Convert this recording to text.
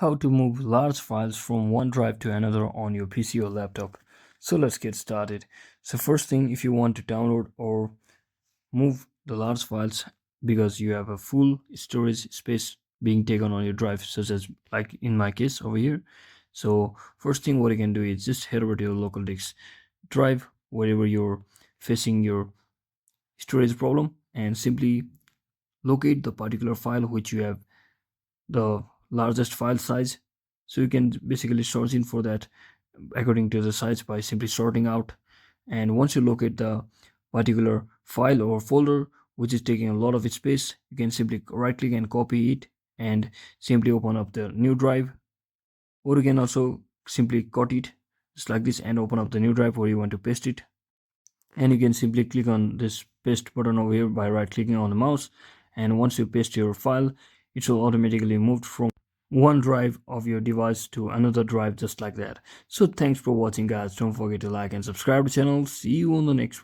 How to move large files from one drive to another on your PC or laptop. So let's get started. So first thing, if you want to download or move the large files because you have a full storage space being taken on your drive, such as like in my case over here. So first thing what you can do is just head over to your local disk drive wherever you're facing your storage problem, and simply locate the particular file which you have the largest file size. So you can basically search in for that according to the size by simply sorting out. And once you locate the particular file or folder which is taking a lot of space, you can simply right click and copy it and simply open up the new drive, or you can also simply cut it just like this and open up the new drive where you want to paste it. And you can simply click on this paste button over here by right clicking on the mouse, and once you paste your file, it will automatically move from one drive of your device to another drive just like that. So thanks for watching guys, don't forget to like and subscribe to the channel. See you on the next one.